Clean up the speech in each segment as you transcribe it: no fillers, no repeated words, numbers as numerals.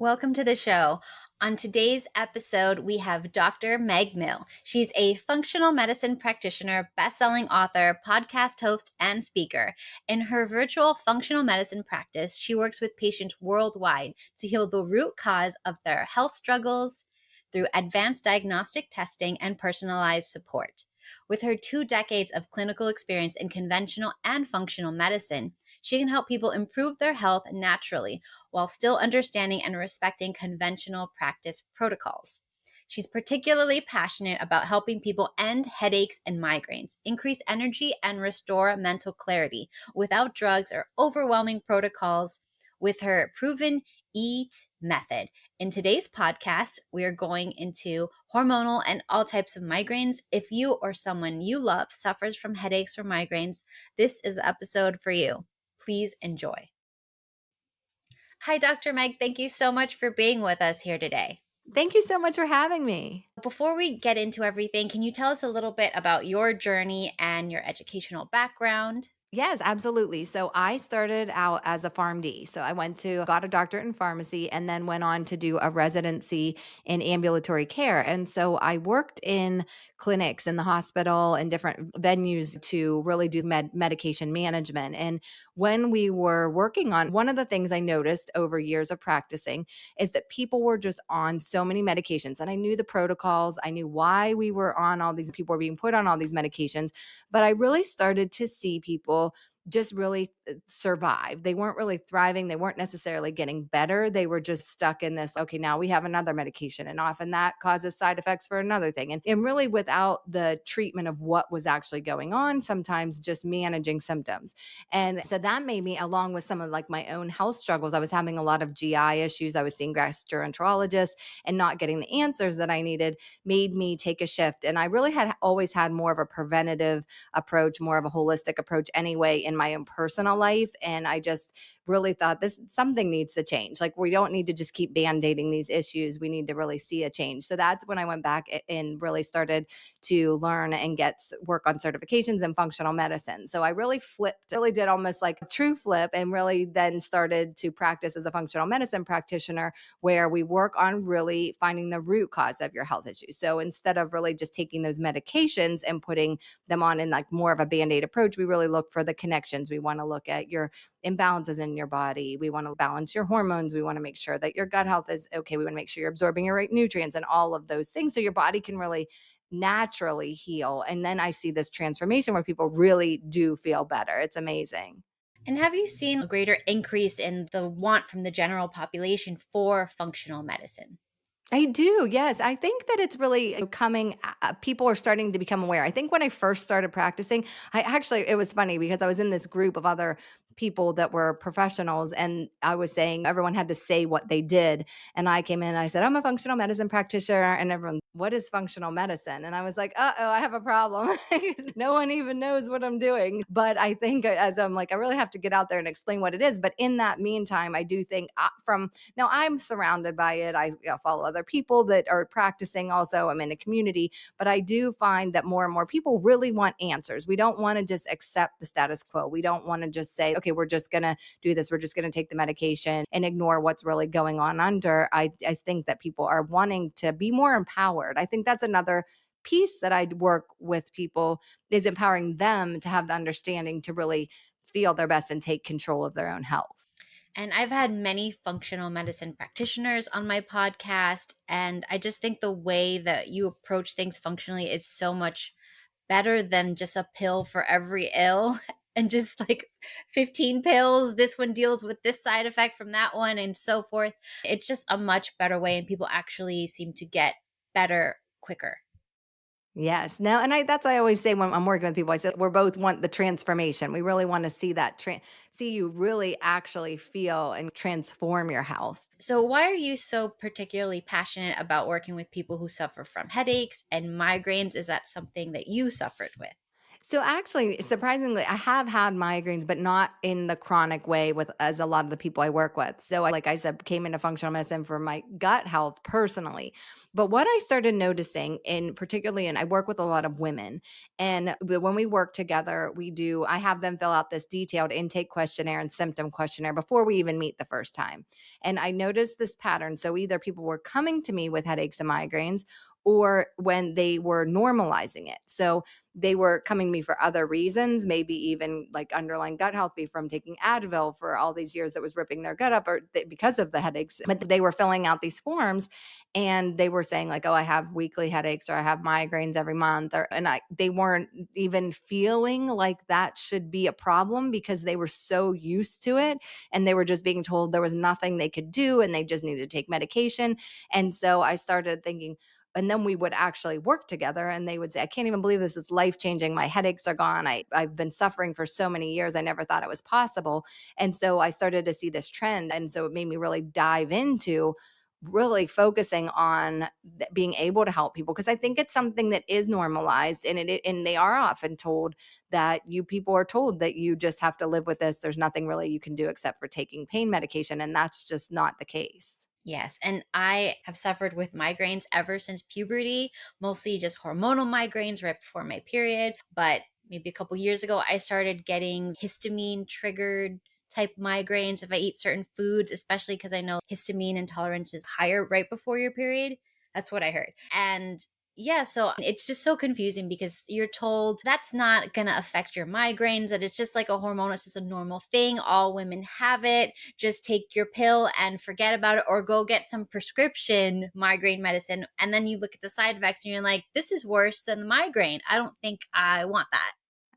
Welcome to the show. On today's episode, we have Dr. Meg Mill. She's a functional medicine practitioner, best-selling author, podcast host, and speaker. In her virtual functional medicine practice, she works with patients worldwide to heal the root cause of their health struggles through advanced diagnostic testing and personalized support. With her 2 decades of clinical experience in conventional and functional medicine, she can help people improve their health naturally while still understanding and respecting conventional practice protocols. She's particularly passionate about helping people end headaches and migraines, increase energy, and restore mental clarity without drugs or overwhelming protocols with her proven EAT method. In today's podcast, we are going into hormonal and all types of migraines. If you or someone you love suffers from headaches or migraines, this is the episode for you. Please enjoy. Hi, Dr. Meg. Thank you so much for being with us here today. Thank you so much for having me. Before we get into everything, can you tell us a little bit about your journey and your educational background? Yes, absolutely. So I started out as a PharmD. So I got a doctorate in pharmacy and then went on to do a residency in ambulatory care. And so I worked in clinics in the hospital and different venues to really do medication management. And when we were working on one of the things I noticed over years of practicing is that people were just on so many medications. And I knew the protocols, I knew why we were on all these people were being put on all these medications. But I really started to see people just really survive. They weren't really thriving. They weren't necessarily getting better. They were just stuck in this, okay, now we have another medication. And often that causes side effects for another thing. And really without the treatment of what was actually going on, sometimes just managing symptoms. And so that made me, along with some of like my own health struggles, I was having a lot of GI issues. I was seeing gastroenterologists and not getting the answers that I needed, made me take a shift. And I really had always had more of a preventative approach, more of a holistic approach anyway in my own personal life. And I just really thought something needs to change. Like we don't need to just keep band-aiding these issues. We need to really see a change. So that's when I went back and really started to learn and work on certifications in functional medicine. So I really really did almost like a true flip and really then started to practice as a functional medicine practitioner where we work on really finding the root cause of your health issues. So instead of really just taking those medications and putting them on in like more of a band-aid approach, we really look for the connections. We want to look at your imbalances in your body. We want to balance your hormones. We want to make sure that your gut health is okay. We want to make sure you're absorbing your right nutrients and all of those things so your body can really naturally heal. And then I see this transformation where people really do feel better. It's amazing. And have you seen a greater increase in the want from the general population for functional medicine? I do. Yes. I think that it's really coming, people are starting to become aware. I think when I first started practicing, it was funny because I was in this group of other people that were professionals and I was saying everyone had to say what they did. And I came in and I said, I'm a functional medicine practitioner. And everyone, what is functional medicine? And I was like, uh-oh, I have a problem. No one even knows what I'm doing. But I think as I'm like, I really have to get out there and explain what it is. But in that meantime, I do think now I'm surrounded by it. I follow other people that are practicing also. I'm in a community, but I do find that more and more people really want answers. We don't want to just accept the status quo. We don't want to just say, okay, we're just going to do this. We're just going to take the medication and ignore what's really going on under. I think that people are wanting to be more empowered. I think that's another piece that I work with people is empowering them to have the understanding to really feel their best and take control of their own health. And I've had many functional medicine practitioners on my podcast. And I just think the way that you approach things functionally is so much better than just a pill for every ill and just like 15 pills. This one deals with this side effect from that one and so forth. It's just a much better way. And people actually seem to get better quicker. Yes. No, and that's why I always say when I'm working with people, I said we're both want the transformation. We really want to see see you really actually feel and transform your health. So, why are you so particularly passionate about working with people who suffer from headaches and migraines? Is that something that you suffered with? So actually, surprisingly, I have had migraines, but not in the chronic way with as a lot of the people I work with. So like I said, came into functional medicine for my gut health personally. But what I started noticing in particularly, and I work with a lot of women, and when we work together, I have them fill out this detailed intake questionnaire and symptom questionnaire before we even meet the first time. And I noticed this pattern. So either people were coming to me with headaches and migraines, or when they were normalizing it. So they were coming to me for other reasons, maybe even like underlying gut health, be from taking Advil for all these years that was ripping their gut up, or because of the headaches. But they were filling out these forms and they were saying like, "Oh, I have weekly headaches or I have migraines every month," or they weren't even feeling like that should be a problem because they were so used to it, and they were just being told there was nothing they could do and they just needed to take medication. And so I started thinking, and then we would actually work together and they would say, "I can't even believe this is life changing. My headaches are gone. I've been suffering for so many years. I never thought it was possible." And so I started to see this trend. And so it made me really dive into really focusing on being able to help people, because I think it's something that is normalized, and they are often told that you people are told that you just have to live with this. There's nothing really you can do except for taking pain medication, and that's just not the case. Yes. And I have suffered with migraines ever since puberty, mostly just hormonal migraines right before my period. But maybe a couple years ago, I started getting histamine triggered type migraines if I eat certain foods, especially because I know histamine intolerance is higher right before your period. That's what I heard. And yeah, so it's just so confusing because you're told that's not going to affect your migraines, that it's just like a hormone, it's just a normal thing. All women have it, just take your pill and forget about it, or go get some prescription migraine medicine. And then you look at the side effects and you're like, this is worse than the migraine. I don't think I want that.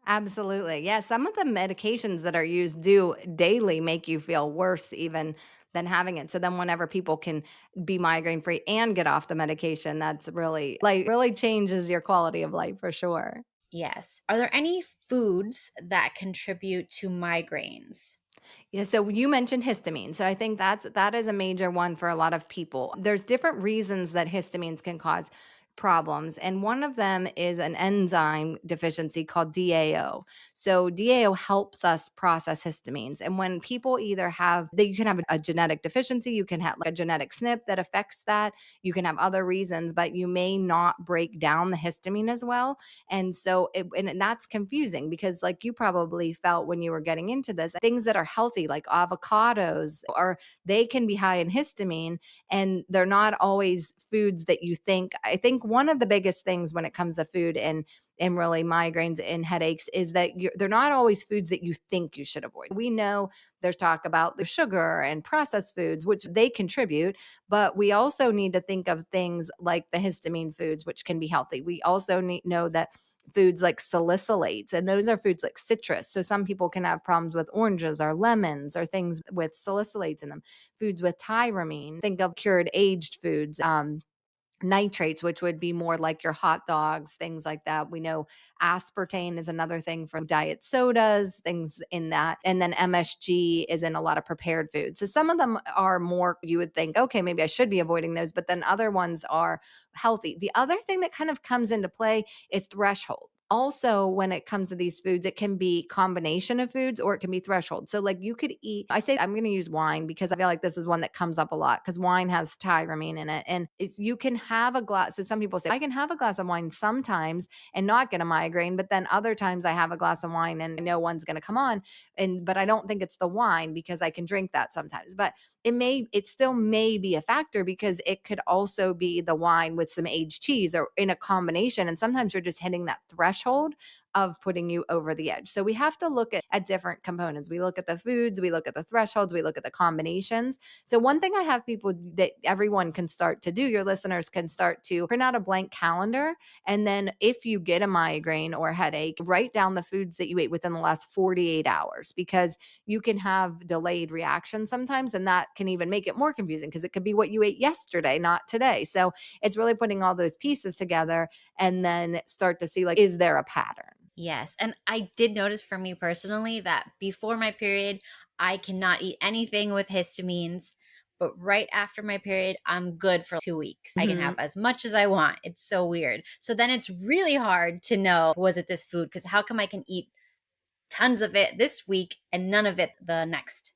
Absolutely. Yeah, some of the medications that are used do daily make you feel worse even than having it. So then whenever people can be migraine free and get off the medication, that's really changes your quality of life for sure. Yes. Are there any foods that contribute to migraines? Yeah, so you mentioned histamine. So I think that is a major one for a lot of people. There's different reasons that histamines can cause problems, and one of them is an enzyme deficiency called DAO. So DAO helps us process histamines. And when people either you can have a genetic deficiency, you can have like a genetic SNP that affects that, you can have other reasons, but you may not break down the histamine as well. And so and that's confusing because like you probably felt when you were getting into this, things that are healthy like avocados, or they can be high in histamine, and they're not always foods that you think. I think one of the biggest things when it comes to food and really migraines and headaches is that they're not always foods that you think you should avoid. We know there's talk about the sugar and processed foods, which they contribute, but we also need to think of things like the histamine foods, which can be healthy. We also know that foods like salicylates, and those are foods like citrus. So some people can have problems with oranges or lemons or things with salicylates in them. Foods with tyramine, think of cured aged foods. Nitrates, which would be more like your hot dogs, things like that. We know aspartame is another thing from diet sodas, things in that. And then MSG is in a lot of prepared foods. So some of them are more, you would think, okay, maybe I should be avoiding those, but then other ones are healthy. The other thing that kind of comes into play is threshold. Also, when it comes to these foods, it can be combination of foods or it can be threshold. So, like you could eat, I say I'm going to use wine because I feel like this is one that comes up a lot because wine has tyramine in it. And you can have a glass. So, some people say, I can have a glass of wine sometimes and not get a migraine, but then other times I have a glass of wine and I know one's going to come on. But I don't think it's the wine because I can drink that sometimes. But it still may be a factor because it could also be the wine with some aged cheese or in a combination, and sometimes you're just hitting that threshold of putting you over the edge. So we have to look at different components. We look at the foods, we look at the thresholds, we look at the combinations. So one thing I have people that everyone can start to do, your listeners can start to print out a blank calendar, and then if you get a migraine or headache, write down the foods that you ate within the last 48 hours, because you can have delayed reactions sometimes, and that can even make it more confusing because it could be what you ate yesterday, not today. So it's really putting all those pieces together and then start to see, like, is there a pattern? Yes. And I did notice for me personally that before my period, I cannot eat anything with histamines. but right after my period, I'm good for 2 weeks. I can have Mhm. as much as I want. It's so weird. So then it's really hard to know, was it this food? Because how come I can eat tons of it this week and none of it the next?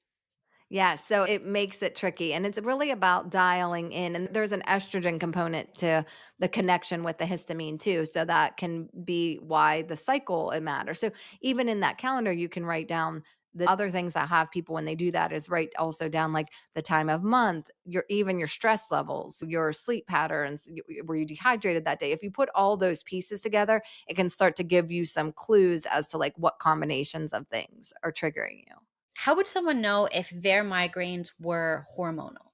Yeah, so it makes it tricky, and it's really about dialing in, and there's an estrogen component to the connection with the histamine too, so that can be why the cycle it matters. So even in that calendar, you can write down the other things that have people when they do that is write also down like the time of month, your even your stress levels, your sleep patterns, were you dehydrated that day? If you put all those pieces together, it can start to give you some clues as to like what combinations of things are triggering you. How would someone know if their migraines were hormonal?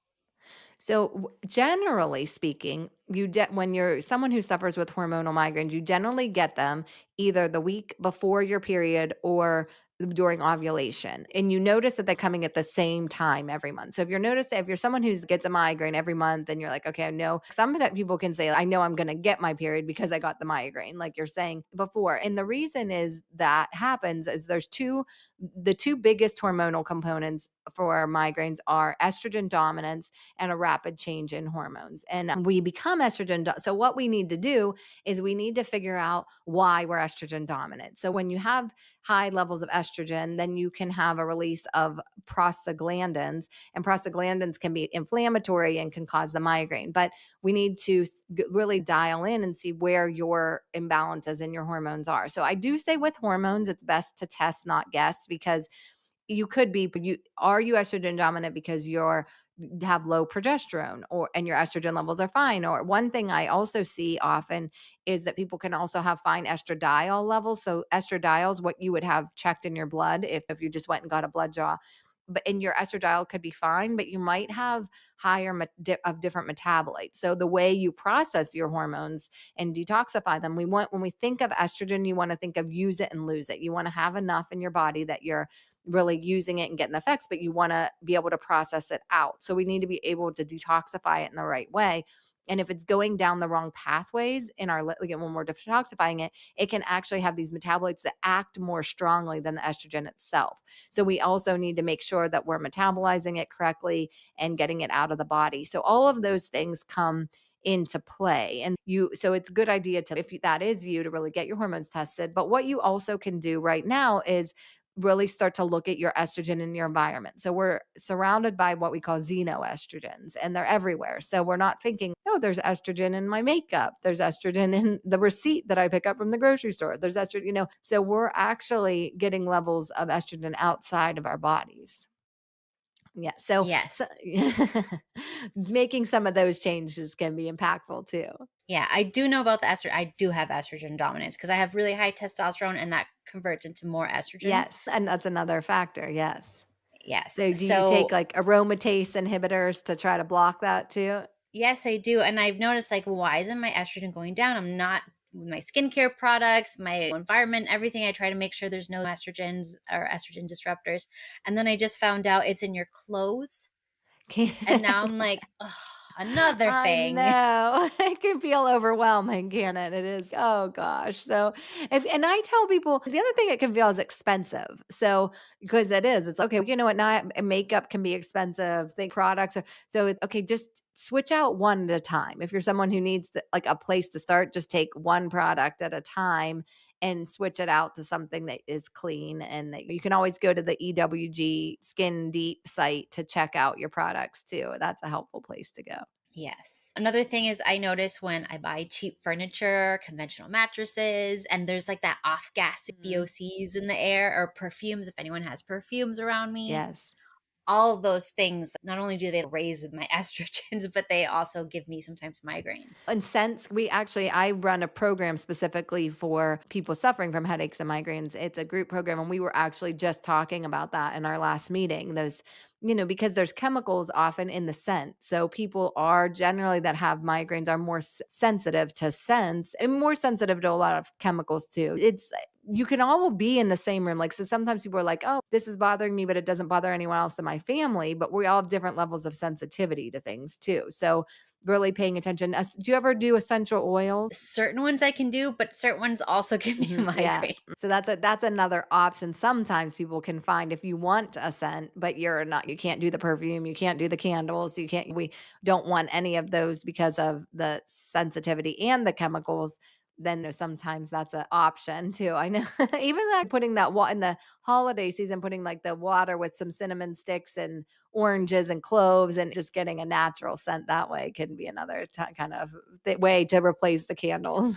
So, generally speaking, when you're someone who suffers with hormonal migraines, you generally get them either the week before your period or during ovulation. And you notice that they're coming at the same time every month. So if you're someone who gets a migraine every month and you're like, okay, I know sometimes people can say, I know I'm going to get my period because I got the migraine, like you're saying before. And the reason is that happens is the two biggest hormonal components for migraines are estrogen dominance and a rapid change in hormones. And we become so what we need to do is we need to figure out why we're estrogen dominant. So when you have high levels of estrogen, then you can have a release of prostaglandins, and prostaglandins can be inflammatory and can cause the migraine. But we need to really dial in and see where your imbalances in your hormones are. So I do say with hormones, it's best to test, not guess, because you could be, but you estrogen dominant because you're have low progesterone and your estrogen levels are fine. Or one thing I also see often is that people can also have fine estradiol levels. So estradiol is what you would have checked in your blood if you just went and got a blood draw. But in your estradiol could be fine, but you might have higher of different metabolites. So the way you process your hormones and detoxify them, when we think of estrogen, you want to think of use it and lose it. You want to have enough in your body that you're really using it and getting the effects, but you want to be able to process it out. So we need to be able to detoxify it in the right way. And if it's going down the wrong pathways in again, when we're detoxifying it, it can actually have these metabolites that act more strongly than the estrogen itself. So we also need to make sure that we're metabolizing it correctly and getting it out of the body. So all of those things come into play. So it's a good idea to, if that is you, to really get your hormones tested. But what you also can do right now is really start to look at your estrogen in your environment. So we're surrounded by what we call xenoestrogens, and they're everywhere. So we're not thinking, oh, there's estrogen in my makeup. There's estrogen in the receipt that I pick up from the grocery store. There's estrogen, so we're actually getting levels of estrogen outside of our bodies. Yeah. So Yes. making some of those changes can be impactful too. Yeah, I do know about the estrogen. I do have estrogen dominance because I have really high testosterone and that converts into more estrogen. Yes. And that's another factor. Yes. Yes. So do you take So, like aromatase inhibitors to try to block that too? yes, I do. And I've noticed, like, why isn't my estrogen going down? I'm not with my skincare products, my environment, everything. I try to make sure there's no estrogens or estrogen disruptors. And then I just found out it's in your clothes. And now I'm like, ugh, another I thing. know. It can feel overwhelming, can it? It is. Oh gosh. So if and I tell people the other thing it can feel is expensive. So because it is, it's okay. You know what? Now makeup can be expensive. Think products are okay. Just switch out one at a time. If you're someone who needs like a place to start, just take one product at a time and switch it out to something that is clean. And that you can always go to the EWG Skin Deep site to check out your products too. That's a helpful place to go. Yes. Another thing is I notice when I buy cheap furniture, conventional mattresses, and there's like that off gas Mhm. VOCs in the air or perfumes, if anyone has perfumes around me. Yes. All of those things, not only do they raise my estrogens, but they also give me sometimes migraines. And since I run a program specifically for people suffering from headaches and migraines. It's a group program. And we were actually just talking about that in our last meeting. Because there's chemicals often in the scent. So people are generally that have migraines are more sensitive to scents and more sensitive to a lot of chemicals too. you can all be in the same room. Like, so sometimes people are like, oh, this is bothering me, but it doesn't bother anyone else in my family. But we all have different levels of sensitivity to things too. So really paying attention. Do you ever do essential oils? Certain ones I can do, but certain ones also give me a Yeah. migraine. So that's another option. Sometimes people can find if you want a scent, but you can't do the perfume, you can't do the candles, we don't want any of those because of the sensitivity and the chemicals. Then sometimes that's an option too. I know. Even like putting that in the holiday season, putting like the water with some cinnamon sticks and oranges and cloves and just getting a natural scent that way can be another kind of way to replace the candles.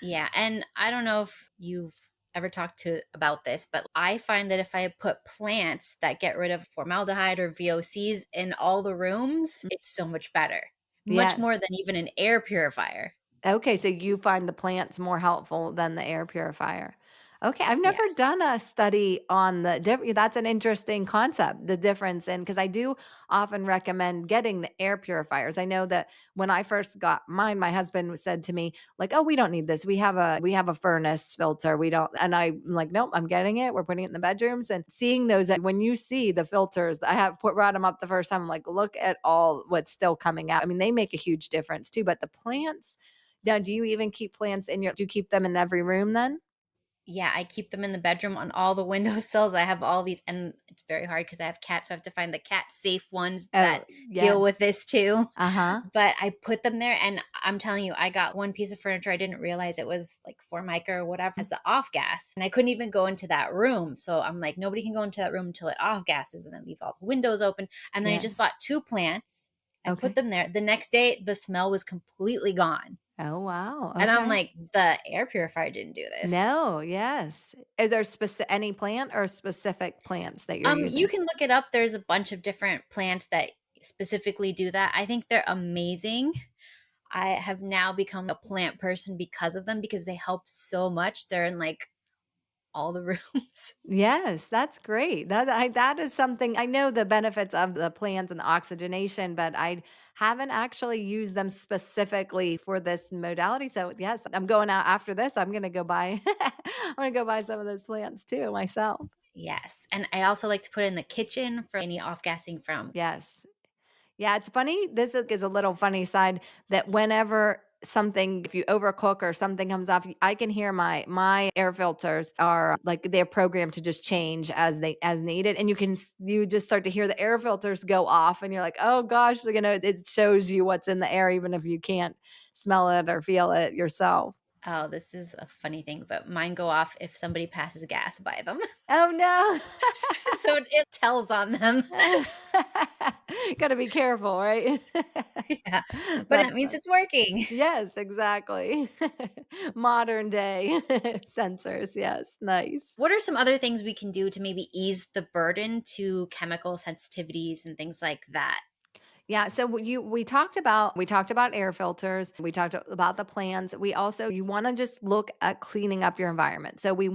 Yeah, and I don't know if you've ever talked to about this, but I find that if I put plants that get rid of formaldehyde or VOCs in all the rooms, it's so much better. Much more Yes. than even an air purifier. Okay, so you find the plants more helpful than the air purifier. Okay, I've never Yes. done a study on that's an interesting concept, the difference in because I do often recommend getting the air purifiers. I know that when I first got mine, my husband said to me like, "Oh, we don't need this. We have a furnace filter. We don't." And I'm like, "Nope, I'm getting it. We're putting it in the bedrooms." And seeing those when you see the filters, I have brought them up the first time. I'm like, "Look at all what's still coming out." I mean, they make a huge difference too, but the plants now, do you even keep plants do you keep them in every room then? Yeah, I keep them in the bedroom on all the windowsills. I have all these, and it's very hard because I have cats, so I have to find the cat safe ones that Oh, deal yes. with this too. Uh-huh. But I put them there, and I'm telling you, I got one piece of furniture. I didn't realize it was like Formica or whatever as the off gas, and I couldn't even go into that room. So I'm like, nobody can go into that room until it off gases, and then leave all the windows open. And then I just Yes. bought two plants and put Okay. them there. The next day, the smell was completely gone, Oh, wow. and I'm Okay. like, the air purifier didn't do this. No, yes. Is there any plant or specific plants that you're You using? can look it up. There's a bunch of different plants that specifically do that. I think they're amazing. I have now become a plant person because of them because they help so much. They're in like all the rooms. Yes, that's great. That is something I know the benefits of the plants and the oxygenation, but I haven't actually used them specifically for this modality. So yes, I'm going out after this. I'm gonna go buy I'm gonna go buy some of those plants too myself. Yes. And I also like to put it in the kitchen for any off gassing from. Yes. Yeah, it's funny. This is a little funny side that whenever something, if you overcook or something comes off, I can hear my air filters are like they're programmed to just change as needed, and you just start to hear the air filters go off, and you're like, oh gosh, it shows you what's in the air, even if you can't smell it or feel it yourself. Oh, this is a funny thing, but mine go off if somebody passes gas by them. Oh no. So it tells on them. Got to be careful, right? Yeah. But that That's means fun. it's working. Yes, exactly. Modern day sensors. Yes, nice. What are some other things we can do to maybe ease the burden to chemical sensitivities and things like that? Yeah, so we talked about air filters, we talked about the plans. We also you want to just look at cleaning up your environment. So we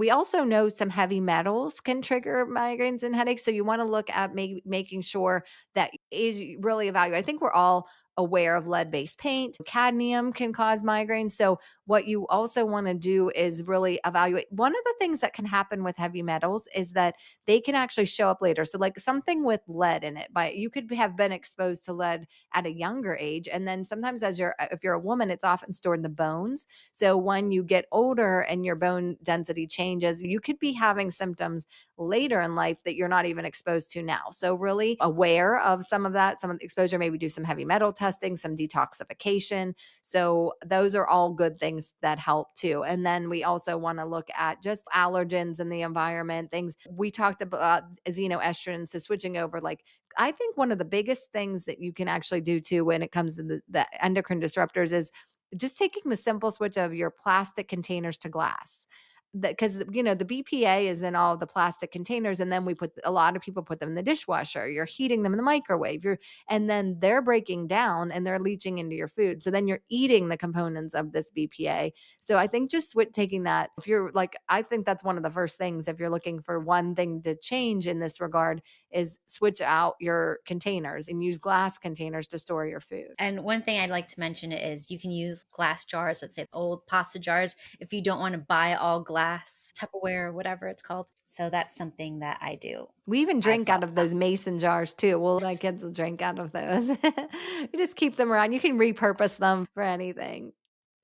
also know some heavy metals can trigger migraines and headaches, so you want to look at making sure that is really evaluate. I think we're all aware of lead-based paint. Cadmium can cause migraines. So what you also want to do is really evaluate. One of the things that can happen with heavy metals is that they can actually show up later. So like something with lead in it, but you could have been exposed to lead at a younger age. And then sometimes if you're a woman, it's often stored in the bones. So when you get older and your bone density changes, you could be having symptoms later in life that you're not even exposed to now. So really aware of some of the exposure, maybe do some heavy metal testing, some detoxification. So those are all good things that help too. And then we also want to look at just allergens in the environment, things we talked about xenoestrogen. So switching over, like I think one of the biggest things that you can actually do too when it comes to the endocrine disruptors is just taking the simple switch of your plastic containers to glass. because the BPA is in all the plastic containers, and then a lot of people put them in the dishwasher. You're heating them in the microwave. And then they're breaking down and they're leaching into your food. So then you're eating the components of this BPA. So I think just taking that, if you're like, I think that's one of the first things if you're looking for one thing to change in this regard is switch out your containers and use glass containers to store your food. And one thing I'd like to mention is you can use glass jars, let's say old pasta jars, if you don't want to buy all glass, Tupperware, or whatever it's called. So that's something that I do We even as drink out well. of those mason jars too. Well, my Yes. kids will drink out of those. You just keep them around. You can repurpose them for anything.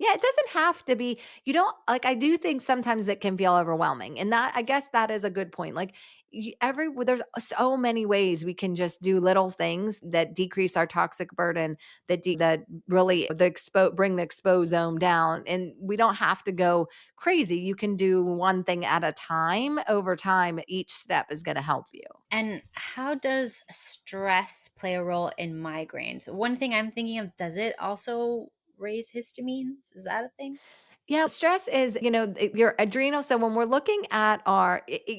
Yeah, it doesn't have to be, you don't like, I do think sometimes it can feel overwhelming. And that, I guess that is a good point. Like there's so many ways we can just do little things that decrease our toxic burden, that really bring the exposome down. And we don't have to go crazy. You can do one thing at a time. Over time, each step is going to help you. And how does stress play a role in migraines? One thing I'm thinking of, does it also raise histamines? Is that a thing? Yeah, stress is, your adrenal. So when we're looking at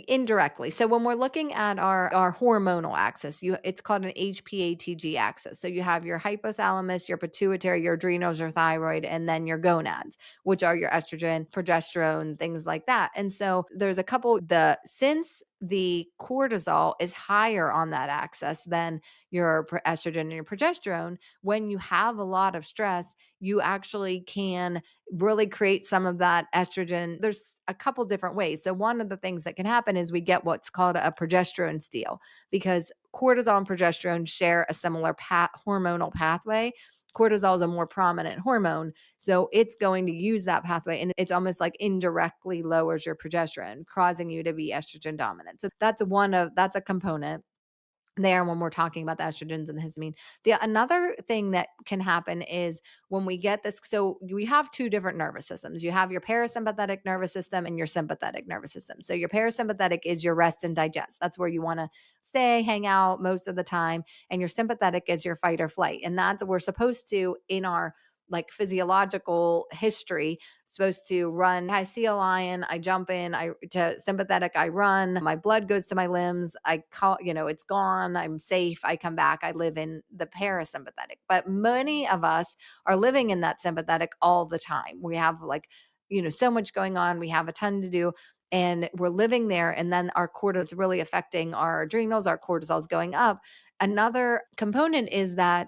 indirectly, so when we're looking at our hormonal axis, it's called an HPATG axis. So you have your hypothalamus, your pituitary, your adrenals, your thyroid, and then your gonads, which are your estrogen, progesterone, things like that. And so there's a couple since the cortisol is higher on that axis than your estrogen and your progesterone, when you have a lot of stress, you actually can really create some of that estrogen. There's a couple different ways. So one of the things that can happen is we get what's called a progesterone steal, because cortisol and progesterone share a similar hormonal pathway. Cortisol is a more prominent hormone, so it's going to use that pathway, and it's almost like indirectly lowers your progesterone, causing you to be estrogen dominant. So that's a component there when we're talking about the estrogens and the histamine. Another thing that can happen is when we get this. So we have two different nervous systems. You have your parasympathetic nervous system and your sympathetic nervous system. So your parasympathetic is your rest and digest. That's where you want to stay, hang out most of the time. And your sympathetic is your fight or flight. And that's we're supposed to, in our like physiological history, supposed to run. I see a lion, I jump in, I to sympathetic, I run, my blood goes to my limbs, I call, it's gone, I'm safe, I come back, I live in the parasympathetic. But many of us are living in that sympathetic all the time. We have so much going on, we have a ton to do, and we're living there, and then our cortisol, it's really affecting our adrenals, our cortisol is going up. Another component is that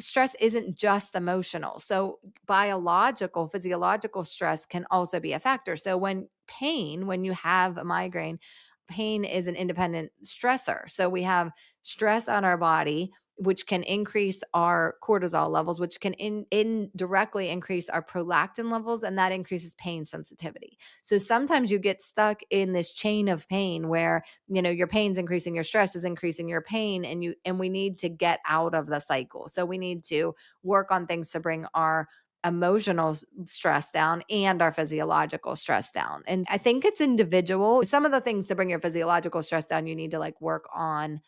stress isn't just emotional. So physiological stress can also be a factor. So when you have a migraine, pain is an independent stressor. So we have stress on our body, which can increase our cortisol levels, which can indirectly increase our prolactin levels, and that increases pain sensitivity. So sometimes you get stuck in this chain of pain where your pain's increasing, your stress is increasing your pain, and we need to get out of the cycle. So we need to work on things to bring our emotional stress down and our physiological stress down. And I think it's individual. Some of the things to bring your physiological stress down, you need to work on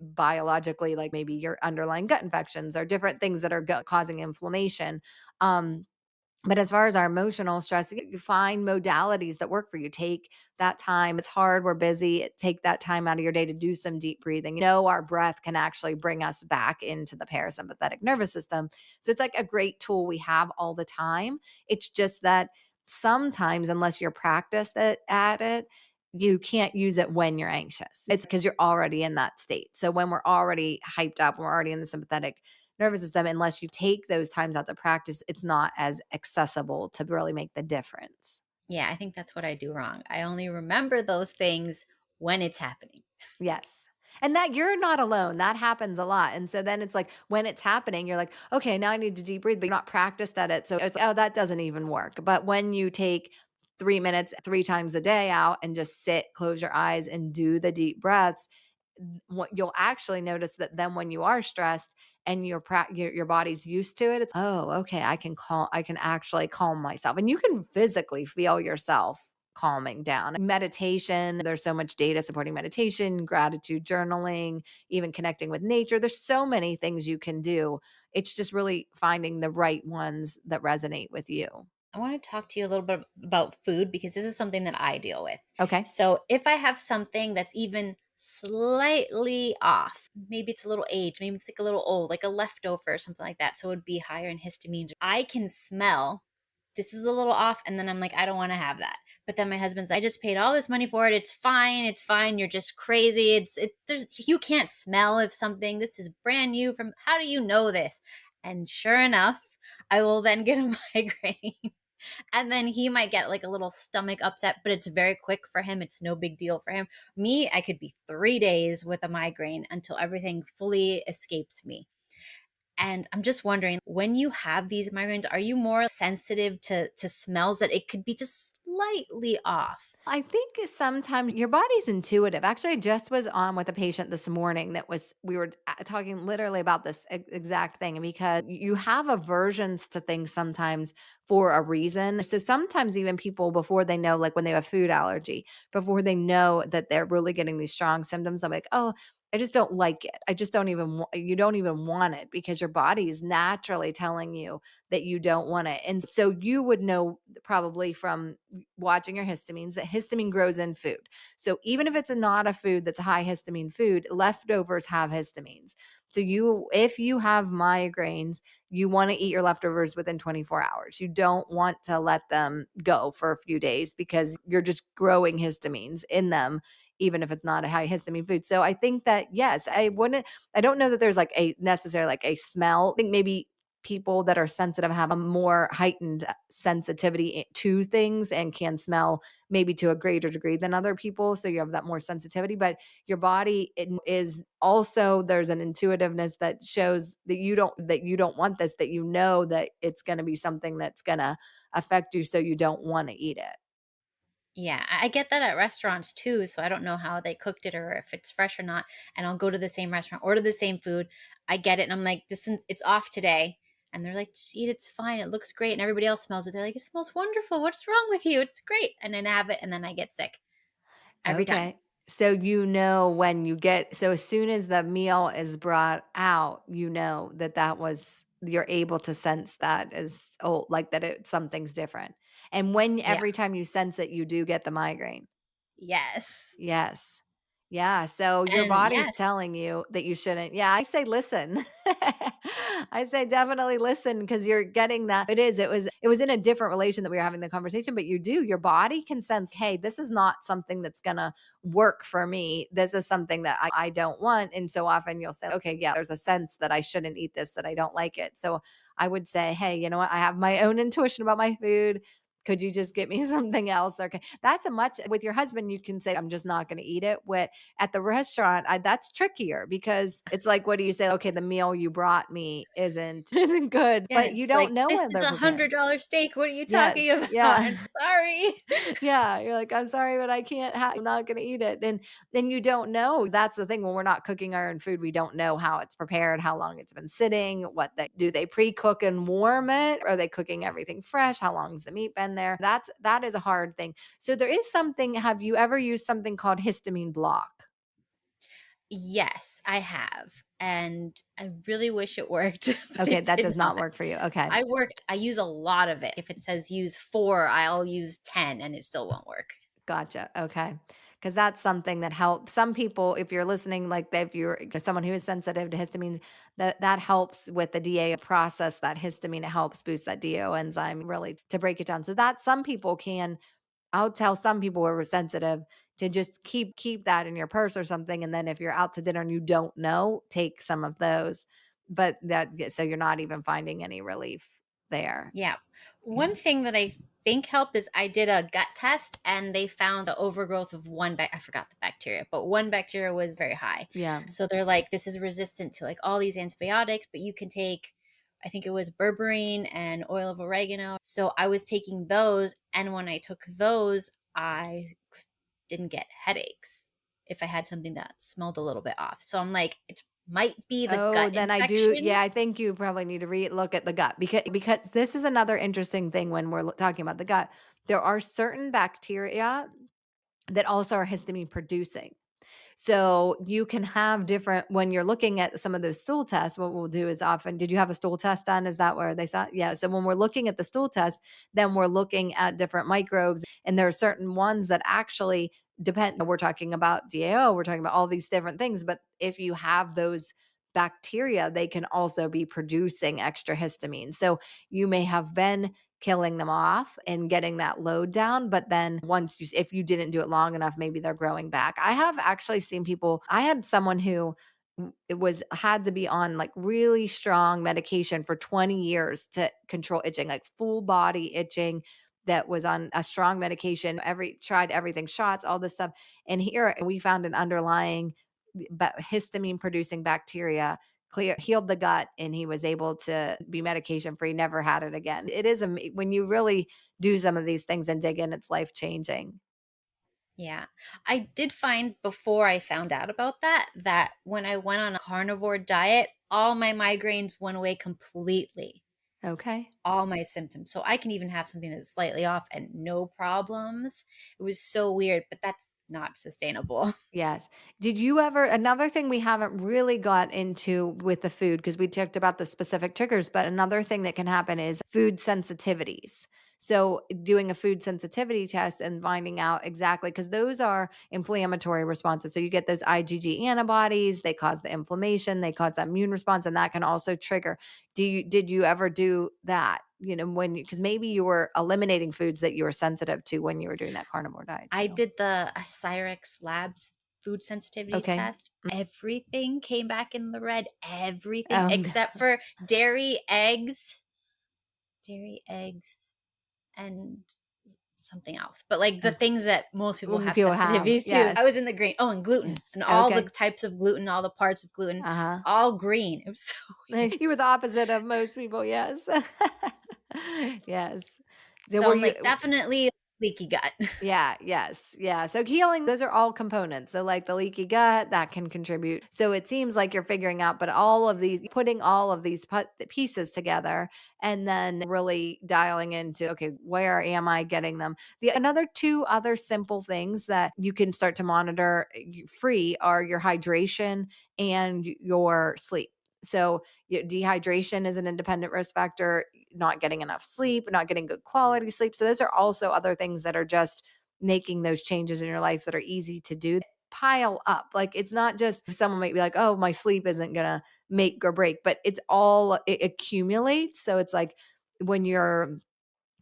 biologically, like maybe your underlying gut infections or different things that are causing inflammation. But as far as our emotional stress, you find modalities that work for you. Take that time. It's hard. We're busy. Take that time out of your day to do some deep breathing. Our breath can actually bring us back into the parasympathetic nervous system. So it's like a great tool we have all the time. It's just that sometimes, unless you're practiced at it, you can't use it when you're anxious. It's because you're already in that state. So when we're already hyped up, we're already in the sympathetic nervous system, unless you take those times out to practice, it's not as accessible to really make the difference. Yeah, I think that's what I do wrong. I only remember those things when it's happening. Yes. And that you're not alone. That happens a lot. And so then it's like when it's happening, you're like, okay, now I need to deep breathe, but you're not practiced at it. So it's like, oh, that doesn't even work. But when you take 3 minutes, 3 times a day out and just sit, close your eyes and do the deep breaths, what you'll actually notice that then when you are stressed and your body's used to it, it's, oh, okay, I can actually calm myself, and you can physically feel yourself calming down. Meditation, there's so much data supporting meditation, gratitude journaling, even connecting with nature. There's so many things you can do. It's just really finding the right ones that resonate with you. I want to talk to you a little bit about food because this is something that I deal with. Okay. So, if I have something that's even slightly off, maybe it's a little aged, maybe it's like a little old, like a leftover or something like that, so it would be higher in histamine. I can smell this is a little off, and then I'm like, I don't want to have that. But then my husband's like, I just paid all this money for it. It's fine. It's fine. You're just crazy. There's you can't smell if something this is brand new from how do you know this? And sure enough, I will then get a migraine. And then he might get like a little stomach upset, but it's very quick for him. It's no big deal for him. Me, I could be 3 days with a migraine until everything fully escapes me. And I'm just wondering, when you have these migraines, are you more sensitive to smells that it could be just slightly off? I think sometimes your body's intuitive. Actually, I just was on with a patient this morning we were talking literally about this exact thing because you have aversions to things sometimes for a reason. So sometimes even people before they know, like when they have a food allergy, before they know that they're really getting these strong symptoms, I'm like, oh, I just don't like it. I just don't even, you don't even want it because your body is naturally telling you that you don't want it. And so you would know probably from watching your histamines that histamine grows in food. So even if it's not a food that's a high histamine food, leftovers have histamines. So if you have migraines, you want to eat your leftovers within 24 hours. You don't want to let them go for a few days because you're just growing histamines in them even if it's not a high histamine food. So I think that yes, I don't know that there's like a necessarily like a smell. I think maybe people that are sensitive have a more heightened sensitivity to things and can smell maybe to a greater degree than other people. So you have that more sensitivity, but your body is also there's an intuitiveness that shows that you don't want this, that you know that it's going to be something that's going to affect you. So you don't want to eat it. Yeah, I get that at restaurants too, so I don't know how they cooked it or if it's fresh or not. And I'll go to the same restaurant, order the same food. I get it, and I'm like, "This is it's off today." And they're like, "Just eat it, it's fine. It looks great." And everybody else smells it. They're like, "It smells wonderful. What's wrong with you? It's great." And then I have it, and then I get sick every time. Okay. So you know when you get so as soon as the meal is brought out, you know that that was you're able to sense that as oh like that something's different. And when Yeah. every time you sense it, you do get the migraine. Yes. Yes. Yeah, so your And body's yes. telling you that you shouldn't. Yeah, I say listen. I say definitely listen because you're getting that. It was in a different relation that we were having the conversation, but your body can sense, hey, this is not something that's gonna work for me. This is something that I don't want. And so often you'll say, okay, yeah, there's a sense that I shouldn't eat this, that I don't like it. So I would say, hey, you know what? I have my own intuition about my food. Could you just get me something else? Okay. That's a much with your husband, you can say, I'm just not going to eat it. What at the restaurant, that's trickier because it's like, what do you say? Okay, the meal you brought me isn't isn't good, Yeah, but you it's don't like, know "This what is they're a preparing. $100 steak. What are you talking Yes. about? I'm Yeah. sorry." Yeah, you're like, "I'm sorry, but I can't I'm not gonna eat it." And then you don't know. That's the thing when we're not cooking our own food, we don't know how it's prepared, how long it's been sitting, what they do they pre-cook and warm it? Are they cooking everything fresh? How long has the meat been there? That is a hard thing. So there is something have you ever used something called histamine block? Yes, I have, and I really wish it worked, but Okay, it that did does not not. work for you. Okay. I use a lot of it. If it says use 4, I'll use 10 and it still won't work. Gotcha. Okay. Because that's something that helps some people. If you're listening, like if you're someone who is sensitive to histamines, that helps with the DA process. That histamine it helps boost that DO enzyme really to break it down. So that some people can. I'll tell some people who are sensitive to just keep that in your purse or something. And then if you're out to dinner and you don't know, take some of those. But so you're not even finding any relief there. Yeah. Yeah. One thing that I think helped is I did a gut test and they found the overgrowth of I forgot the bacteria, but one bacteria was very high. Yeah. So they're like, this is resistant to like all these antibiotics, but you can take, I think it was berberine and oil of oregano. So I was taking those. And when I took those, didn't get headaches if I had something that smelled a little bit off. So I'm like, it might be the Oh, gut then I do infection. yeah, I think you probably need to look at the gut because this is another interesting thing when we're talking about the gut. There are certain bacteria that also are histamine producing. So you can have different when you're looking at some of those stool tests, what we'll do is often, did you have a stool test done? Is that where they saw? Yeah. So when we're looking at the stool test, then we're looking at different microbes. And there are certain ones that actually depend. We're talking about DAO, we're talking about all these different things. But if you have those bacteria, they can also be producing extra histamine. So you may have been killing them off and getting that load down. But then once you, if you didn't do it long enough, maybe they're growing back. I have actually seen people, I had someone who it was had to be on like really strong medication for 20 years to control itching, like full body itching, that was on a strong medication, tried everything, shots, all this stuff. And here we found an underlying histamine producing bacteria, clear healed the gut, and he was able to be medication free, never had it again. It is when you really do some of these things and dig in, it's life changing. Yeah. I did find before I found out about that, that when I went on a carnivore diet, all my migraines went away completely. Okay. All my symptoms. So I can even have something that's slightly off and no problems. It was so weird, but that's not sustainable. Yes. Did you ever, another thing we haven't really got into with the food, because we talked about the specific triggers, but another thing that can happen is food sensitivities. So doing a food sensitivity test and finding out exactly, because those are inflammatory responses. So you get those IgG antibodies, they cause the inflammation, they cause that immune response, and that can also trigger. Did you ever do that? You know, when because maybe you were eliminating foods that you were sensitive to when you were doing that carnivore diet I too. did the Cyrex Labs food sensitivities Okay. test. Everything came back in the red, everything Oh, no. except for dairy, eggs, and something else. But like the Okay. things that most people When have people have, sensitivities to, yes, I was in the green. Oh, and gluten yes. and all the Okay. types of gluten, all the parts of gluten, Uh-huh. all green. It was so weird. You were the opposite of most people, yes. Yes. So So were I'm you like, definitely leaky gut. yeah, yes, yeah. So healing, those are all components. So like the leaky gut, that can contribute. So it seems like you're figuring out, but all of these, putting all of these pieces together and then really dialing into, okay, where am I getting them? The another two other simple things that you can start to monitor free are your hydration and your sleep. So dehydration is an independent risk factor, not getting enough sleep, not getting good quality sleep. So those are also other things that are just making those changes in your life that are easy to do pile up. Like it's not just someone might be like, oh, my sleep isn't going to make or break, but it's all, it accumulates. So it's like when you're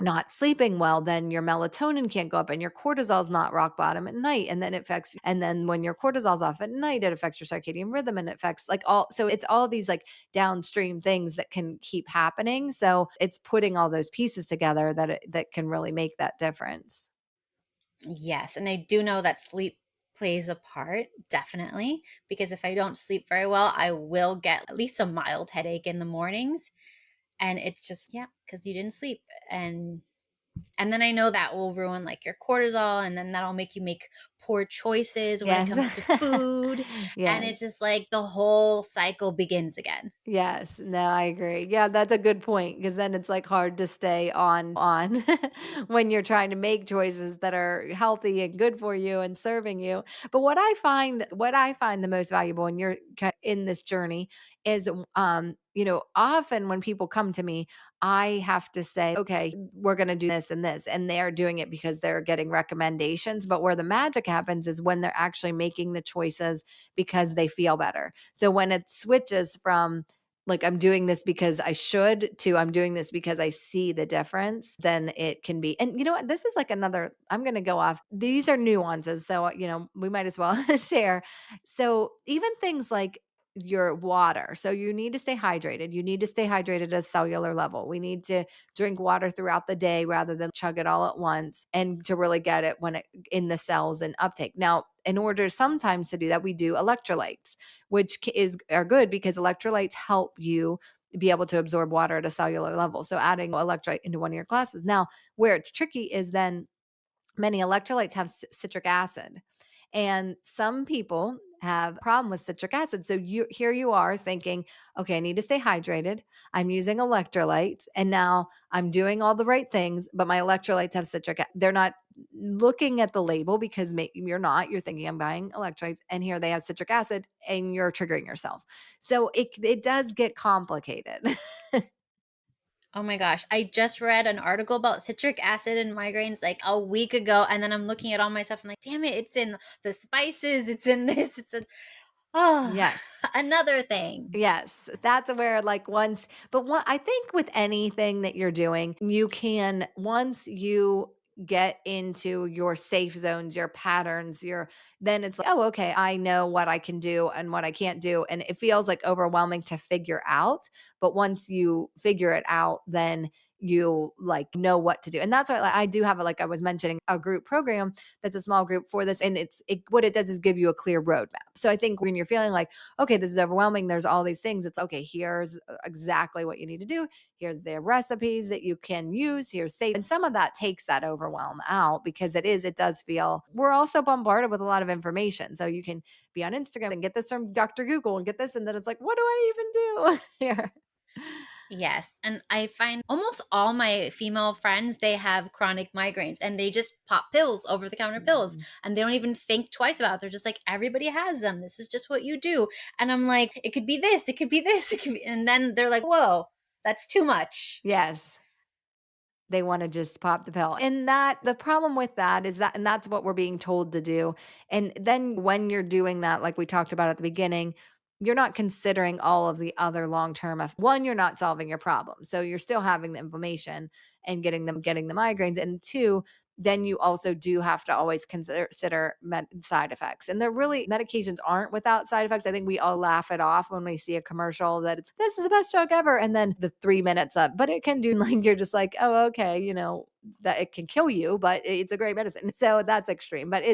not sleeping well, then your melatonin can't go up and your cortisol's not rock bottom at night. And then it affects, and then when your cortisol's off at night, it affects your circadian rhythm and it affects like all, so it's all these like downstream things that can keep happening. So it's putting all those pieces together that can really make that difference. Yes. And I do know that sleep plays a part, definitely, because if I don't sleep very well, I will get at least a mild headache in the mornings. And it's just, yeah, because you didn't sleep. And then I know that will ruin like your cortisol, and then that'll make you make poor choices when it Yes. comes to food. And it's Yes. just like the whole cycle begins again. Yes, no, I agree. Yeah, that's a good point because then it's like hard to stay on when you're trying to make choices that are healthy and good for you and serving you. But what I find the most valuable in in this journey is often when people come to me, I have to say, okay, we're going to do this and this, and they're doing it because they're getting recommendations, but where the magic happens is when they're actually making the choices because they feel better. So when it switches from like I'm doing this because I should to I'm doing this because I see the difference, then it can be. And you know what? This is like another, I'm going to go off. These are nuances. So, we might as well share. So, even things like your water. So, you need to stay hydrated. You need to stay hydrated at a cellular level. We need to drink water throughout the day rather than chug it all at once and to really get it when it in the cells and uptake. Now, in order sometimes to do that, we do electrolytes, which are good because electrolytes help you be able to absorb water at a cellular level. So adding electrolyte into one of your classes. Now, where it's tricky is then many electrolytes have citric acid. And some people have a problem with citric acid. So you are thinking, okay, I need to stay hydrated. I'm using electrolytes and now I'm doing all the right things, but my electrolytes have they're not looking at the label because you're not, you're thinking I'm buying electrolytes and here they have citric acid and you're triggering yourself. So it does get complicated. Oh my gosh. I just read an article about citric acid and migraines like a week ago. And then I'm looking at all my stuff. I'm like, damn it, it's in the spices. It's in this. It's in, oh, Yes. another thing. Yes, that's where like once but what I think with anything that you're doing, you can once you get into your safe zones, your patterns, your then it's like, oh, okay, I know what I can do and what I can't do. And it feels like overwhelming to figure out. But once you figure it out, then you like know what to do. And that's why like, I do have like I was mentioning a group program that's a small group for this. And what it does is give you a clear roadmap. So I think when you're feeling like, okay, this is overwhelming. There's all these things. It's okay. Here's exactly what you need to do. Here's the recipes that you can use. Here's safe. And some of that takes that overwhelm out because it does feel, we're also bombarded with a lot of information. So you can be on Instagram and get this from Dr. Google and get this. And then it's like, what do I even do here? Yes. And I find almost all my female friends, they have chronic migraines and they just pop pills, over the counter pills, Mhm. and they don't even think twice about it. They're just like, everybody has them. This is just what you do. And I'm like, it could be this, it could be this, it could be. And then they're like, whoa, that's too much. Yes. They wanna just pop the pill, and that the problem with that is that and that's what we're being told to do, and then when you're doing that, like we talked about at the beginning, you're not considering all of the other long-term eff 1, you're not solving your problem, so you're still having the inflammation and getting the migraines, and 2, then you also do have to always consider side effects, and they're really medications aren't without side effects. I think we all laugh it off when we see a commercial that it's, "This is the best drug ever," and then the 3 minutes up, but it can do like you're just like, "Oh, okay," that it can kill you, but it's a great medicine. So that's extreme, but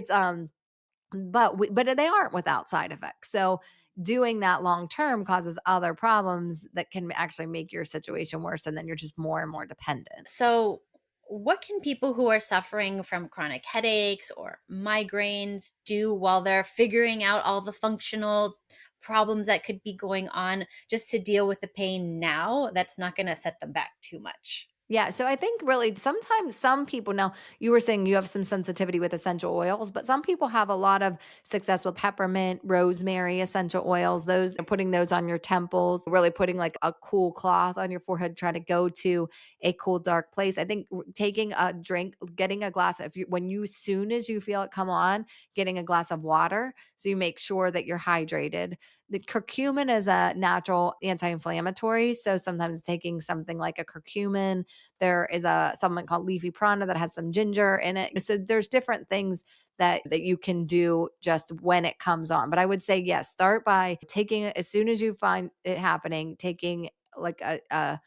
but they aren't without side effects. So doing that long term causes other problems that can actually make your situation worse, and then you're just more and more dependent. So, what can people who are suffering from chronic headaches or migraines do while they're figuring out all the functional problems that could be going on just to deal with the pain now that's not going to set them back too much? Yeah, so I think really sometimes some people now you were saying you have some sensitivity with essential oils, but some people have a lot of success with peppermint, rosemary essential oils, those putting those on your temples, really putting like a cool cloth on your forehead, try to go to a cool dark place. I think taking a drink, getting a glass if you when you as soon as you feel it come on, getting a glass of water so you make sure that you're hydrated. The curcumin is a natural anti-inflammatory, so sometimes taking something like a curcumin, there is a supplement called Leafy Prana that has some ginger in it. So there's different things that you can do just when it comes on. But I would say yes, start by taking it as soon as you find it happening, taking like a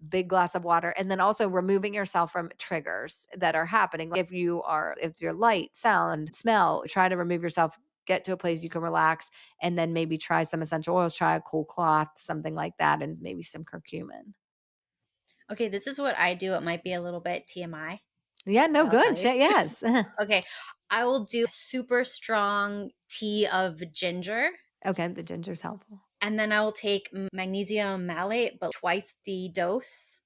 big glass of water and then also removing yourself from triggers that are happening. If you're light, sound, smell, try to remove yourself, get to a place you can relax and then maybe try some essential oils, try a cool cloth, something like that and maybe some curcumin. Okay, this is what I do. It might be a little bit TMI, Yeah, no, but I'll tell good. you. Yes. Okay, I will do super strong tea of ginger, Okay, the ginger's helpful. and then I will take magnesium malate, but twice the dose.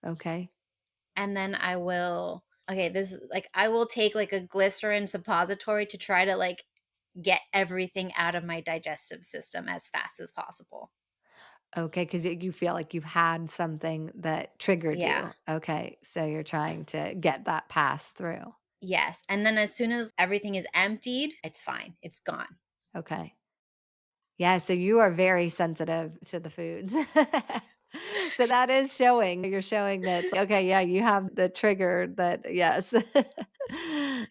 Okay. And then I will take like a glycerin suppository to try to like get everything out of my digestive system as fast as possible. Okay, because you feel like you've had something that triggered Yeah. you. Okay, so you're trying to get that passed through. Yes. And then as soon as everything is emptied, it's fine. It's gone. Okay. Yeah, so you are very sensitive to the foods. So that is showing. You're showing that, okay, yeah, you have the trigger that, yes.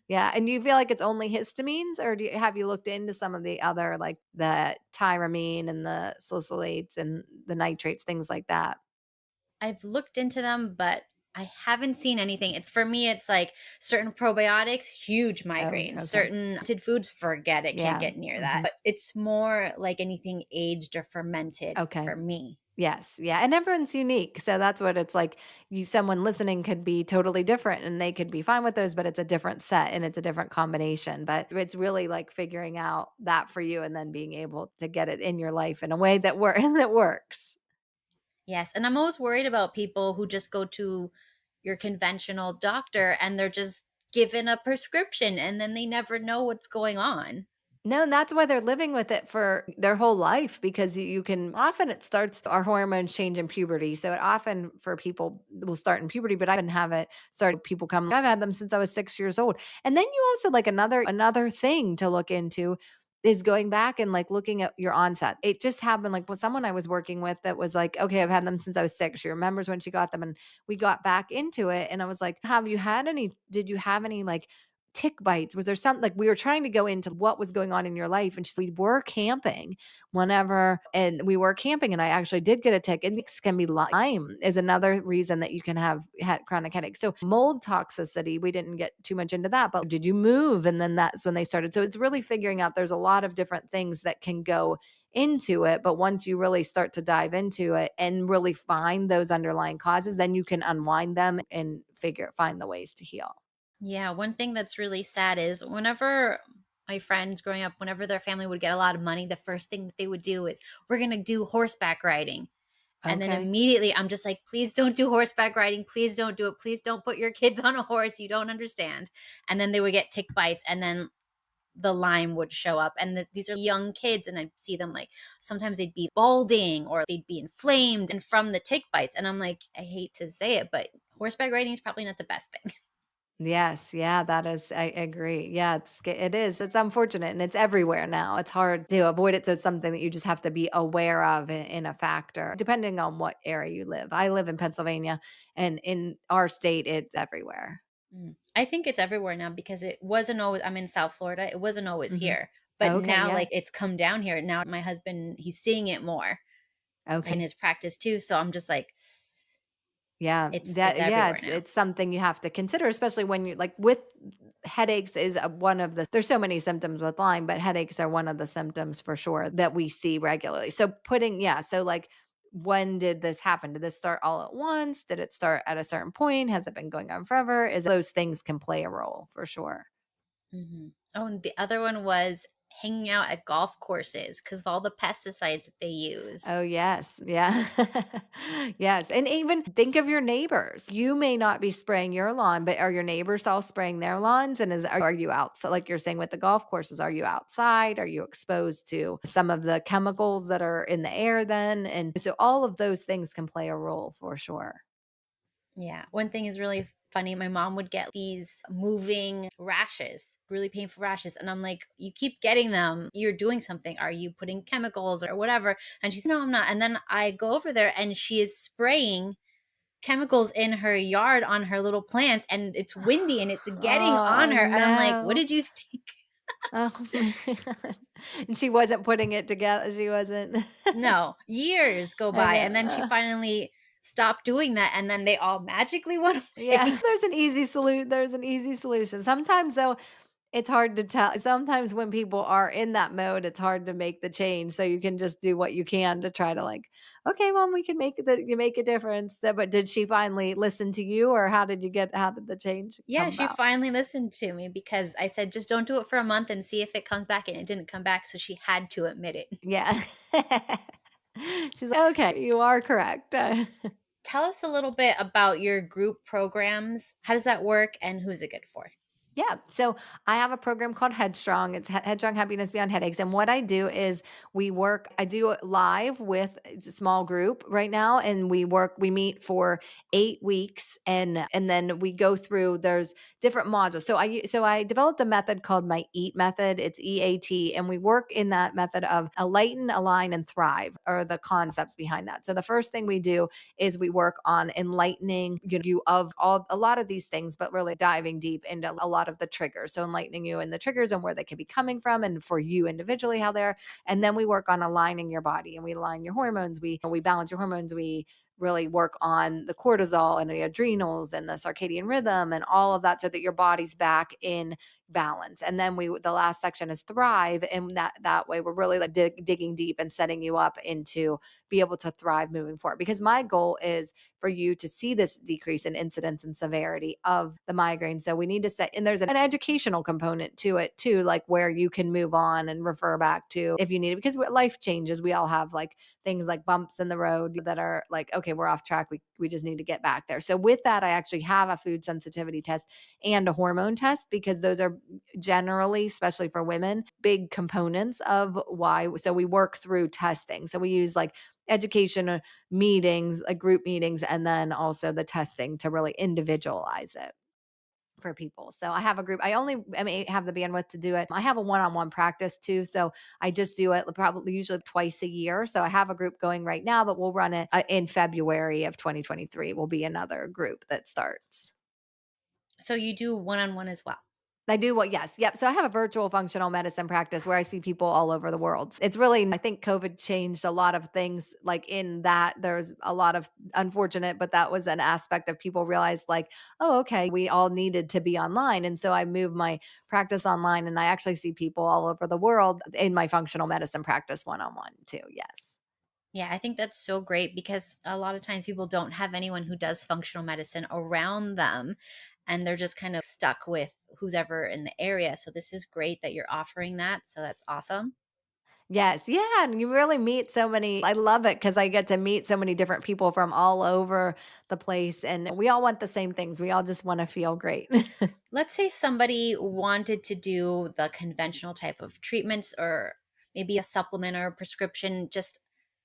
Yeah. And you feel like it's only histamines, or have you looked into some of the other, like the tyramine and the salicylates and the nitrates, things like that? I've looked into them, but I haven't seen anything. It's for me, it's like certain probiotics, huge Oh, migraines, okay. certain fermented foods, forget it, can't Yeah. get near that. Mhm. But it's more like anything aged or fermented Okay. for me. Yes. Yeah. And everyone's unique. So that's what it's like. Someone listening could be totally different and they could be fine with those, but it's a different set and it's a different combination. But it's really like figuring out that for you and then being able to get it in your life in a way that that works. Yes, and I'm always worried about people who just go to your conventional doctor and they're just given a prescription and then they never know what's going on. No, and that's why they're living with it for their whole life because you can often it starts our hormones change in puberty. So it often for people will start in puberty, but I didn't have it start people come. I've had them since I was 6 years old. And then you also like another thing to look into is going back and like looking at your onset. It just happened like with someone I was working with that was like, okay, I've had them since I was 6. She remembers when she got them and we got back into it. And I was like, did you have any like tick bites? Was there something like we were trying to go into what was going on in your life? And we were camping and I actually did get a tick. And this can be Lyme is another reason that you can have chronic headaches. So mold toxicity, we didn't get too much into that, but did you move? And then that's when they started. So it's really figuring out there's a lot of different things that can go into it. But once you really start to dive into it and really find those underlying causes, then you can unwind them and find the ways to heal. Yeah, one thing that's really sad is whenever my friends growing up, whenever their family would get a lot of money, the first thing that they would do is, we're going to do horseback riding. And then Okay. immediately I'm just like, please don't do horseback riding. Please don't do it. Please don't put your kids on a horse. You don't understand. And then they would get tick bites and then the Lyme would show up. And these are young kids. And I'd see them like, sometimes they'd be balding or they'd be inflamed and from the tick bites. And I'm like, I hate to say it, but horseback riding is probably not the best thing. Yes, yeah, that is I agree. Yeah, it is. It's unfortunate and it's everywhere now. It's hard to avoid it, so it's something that you just have to be aware of in a factor, depending on what area you live. I live in Pennsylvania, and in our state, it's everywhere. I think it's everywhere now because it wasn't always, I'm in South Florida. It wasn't always Mhm. here. But Okay, now yeah. like it's come down here. Now my husband, he's seeing it more Okay. in his practice too. So I'm just like, it's Yeah, everywhere it's now. it's something you have to consider, especially when you like with headaches is one of the there's so many symptoms with Lyme, but headaches are one of the symptoms for sure that we see regularly. So so like when did this happen? Did this start all at once? Did it start at a certain point? Has it been going on forever? Is those things can play a role for sure. Oh, and the other one was hanging out at golf courses because of all the pesticides that they use. Oh, yes. Yeah. Yes, and even think of your neighbors. You may not be spraying your lawn, but are your neighbors all spraying their lawns? And are you out so like you're saying with the golf courses, are you outside? Are you exposed to some of the chemicals that are in the air then? And so all of those things can play a role for sure. Yeah. One thing is really funny. My mom would get these moving rashes, really painful rashes. And I'm like, you keep getting them. You're doing something. Are you putting chemicals or whatever? And she's, no, I'm not. And then I go over there and she is spraying chemicals in her yard on her little plants and it's windy and it's getting on Oh, her. And I'm like, what no. did you think? Oh, man. And she wasn't putting it together. She wasn't. No, years go I by. know. And then she finally stopped doing that. And then they all magically went Yeah, away. there's an easy solution. Sometimes though, it's hard to tell. Sometimes when people are in that mode, it's hard to make the change. So you can just do what you can to try to like, okay, well, we can you make a difference. But did she finally listen to you or how did the change Yeah, come she about? finally listened to me because I said, just don't do it for a month and see if it comes back. And it didn't come back. So she had to admit it. Yeah. She's like, okay, you are correct. Tell us a little bit about your group programs. How does that work and who's it good for? Yeah. So I have a program called Headstrong. It's Headstrong Happiness Beyond Headaches. And what I do is I do it live with it's a small group right now. And we meet for 8 weeks and then we go through, there's different modules. So I developed a method called my EAT method. It's EAT. And we work in that method of enlighten, align, and thrive are the concepts behind that. So the first thing we do is we work on enlightening you of a lot of these things, but really diving deep into a lot of the triggers. So enlightening you in the triggers and where they could be coming from and for you individually, how they're, and then we work on aligning your body and we align your hormones. We balance your hormones. We really work on the cortisol and the adrenals and the circadian rhythm and all of that so that your body's back in balance. And then the last section is thrive. And that way we're really like digging deep and setting you up into be able to thrive moving forward. Because my goal is for you to see this decrease in incidence and severity of the migraine. So we need to set, and there's an educational component to it too, like where you can move on and refer back to if you need it, because life changes. We all have like things like bumps in the road that are like, okay, we're off track. We just need to get back there. So with that, I actually have a food sensitivity test and a hormone test, because those are generally, especially for women, big components of why. So we work through testing. So we use like education meetings, like group meetings, and then also the testing to really individualize it for people. So I have a group. Have the bandwidth to do it. I have a one-on-one practice too. So I just do it probably usually twice a year. So I have a group going right now, but we'll run it in February of 2023 will be another group that starts. So you do one-on-one as well. I do what yes. Yep. So I have a virtual functional medicine practice where I see people all over the world. It's really, I think COVID changed a lot of things, like in that there's a lot of unfortunate, but that was an aspect of people realized like, oh, okay, we all needed to be online. And so I moved my practice online, and I actually see people all over the world in my functional medicine practice one-on-one too. Yes. Yeah, I think that's so great because a lot of times people don't have anyone who does functional medicine around them and they're just kind of stuck with who's ever in the area. So this is great that you're offering that. So that's awesome. Yes, yeah, and you really meet so many. I love it because I get to meet so many different people from all over the place, and we all want the same things. We all just wanna feel great. Let's say somebody wanted to do the conventional type of treatments or maybe a supplement or a prescription just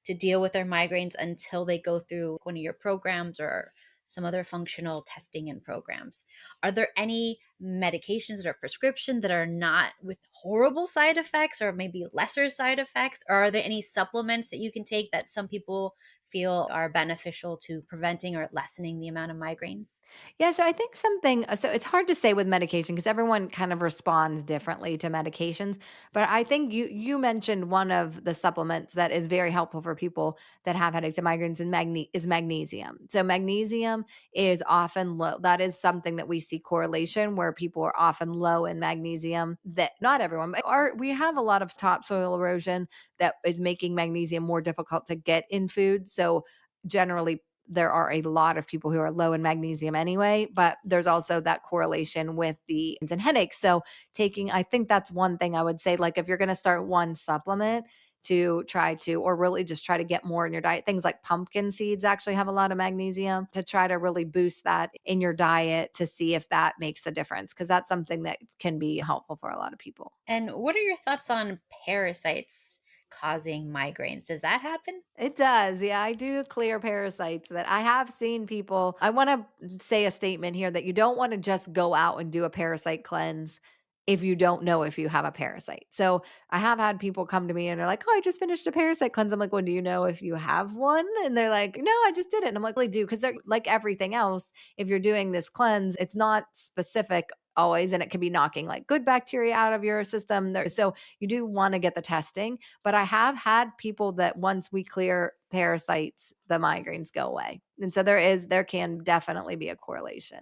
to deal with their migraines until they go through one of your programs or some other functional testing and programs. Are there any medications or prescriptions that are not with horrible side effects or maybe lesser side effects? Or are there any supplements that you can take that some people feel are beneficial to preventing or lessening the amount of migraines? Yeah, so I think so it's hard to say with medication because everyone kind of responds differently to medications, but I think you mentioned one of the supplements that is very helpful for people that have headaches and migraines, and is magnesium. So magnesium is often low. That is something that we see correlation where people are often low in magnesium. That not everyone, but we have a lot of topsoil erosion that is making magnesium more difficult to get in food. So generally there are a lot of people who are low in magnesium anyway, but there's also that correlation with the and headaches. So I think that's one thing I would say, like if you're going to start one supplement to try to, or really just try to get more in your diet, things like pumpkin seeds actually have a lot of magnesium, to try to really boost that in your diet to see if that makes a difference. Cause that's something that can be helpful for a lot of people. And what are your thoughts on parasites causing migraines? Does that happen? It does. Yeah, I do clear parasites that I have seen people. I want to say a statement here that you don't want to just go out and do a parasite cleanse if you don't know if you have a parasite. So I have had people come to me and they're like, "Oh, I just finished a parasite cleanse." I'm like, "Well, do you know if you have one?" And they're like, "No, I just did it." And I'm like, "Well, do," because they're like everything else. If you're doing this cleanse, it's not specific always, and it can be knocking like good bacteria out of your system. So you do want to get the testing, but I have had people that once we clear parasites, the migraines go away. And so there can definitely be a correlation.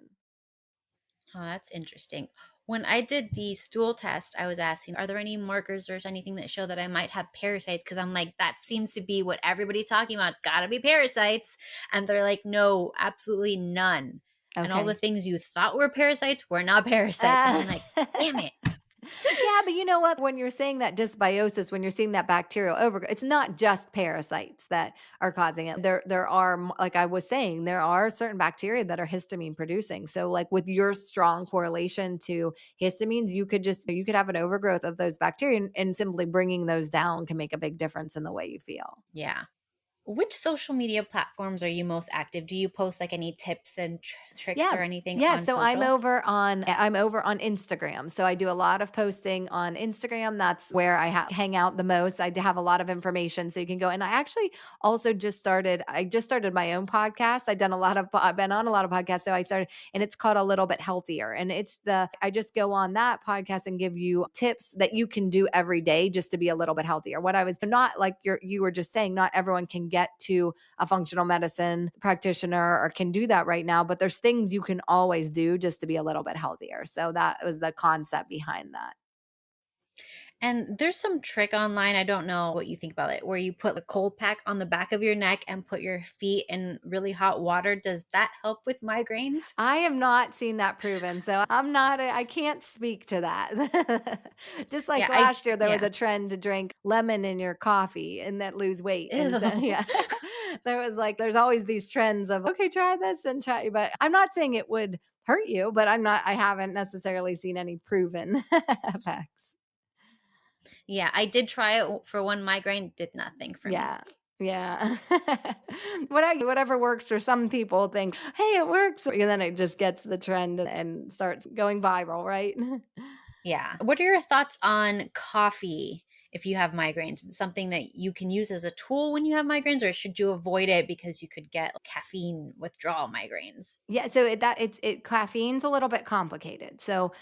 Oh, that's interesting. When I did the stool test, I was asking, are there any markers or anything that show that I might have parasites? Because I'm like, that seems to be what everybody's talking about. It's got to be parasites. And they're like, no, absolutely none. And all the Okay. things you thought were parasites were not parasites. And Uh, I'm like, damn it. yeah, but you know what? When you're saying that dysbiosis, when you're seeing that bacterial overgrowth, it's not just parasites that are causing it. There are, like I was saying, there are certain bacteria that are histamine producing. So, like with your strong correlation to histamines, you could have an overgrowth of those bacteria, and simply bringing those down can make a big difference in the way you feel. Yeah. Which social media platforms are you most active? Do you post like any tips and tricks Yeah. or anything Yeah, on so social? I'm over on Instagram. So I do a lot of posting on Instagram. That's where I hang out the most. I have a lot of information so you can go, and I just started my own podcast. I've been on a lot of podcasts, so I started, and it's called A Little Bit Healthier. And I just go on that podcast and give you tips that you can do every day just to be a little bit healthier. What I was not like you were just saying, not everyone can get to a functional medicine practitioner or can do that right now, but there's things you can always do just to be a little bit healthier. So that was the concept behind that. And there's some trick online, I don't know what you think about it, where you put a cold pack on the back of your neck and put your feet in really hot water. Does that help with migraines? I have not seen that proven, so I'm not I can't speak to that. Just like last year, there was Yeah. a trend to drink lemon in your coffee and that lose weight, and so Ew. yeah, there was like there's always these trends of, "Okay, try this and try," but I'm not saying it would hurt you, but I haven't necessarily seen any proven effects. Yeah, I did try it for one migraine, did nothing for me. Yeah. Yeah. Whatever works for some people think, "Hey, it works." And then it just gets the trend and starts going viral, right? Yeah. What are your thoughts on coffee if you have migraines? Is it something that you can use as a tool when you have migraines, or should you avoid it because you could get caffeine withdrawal migraines? Yeah, so caffeine's a little bit complicated. So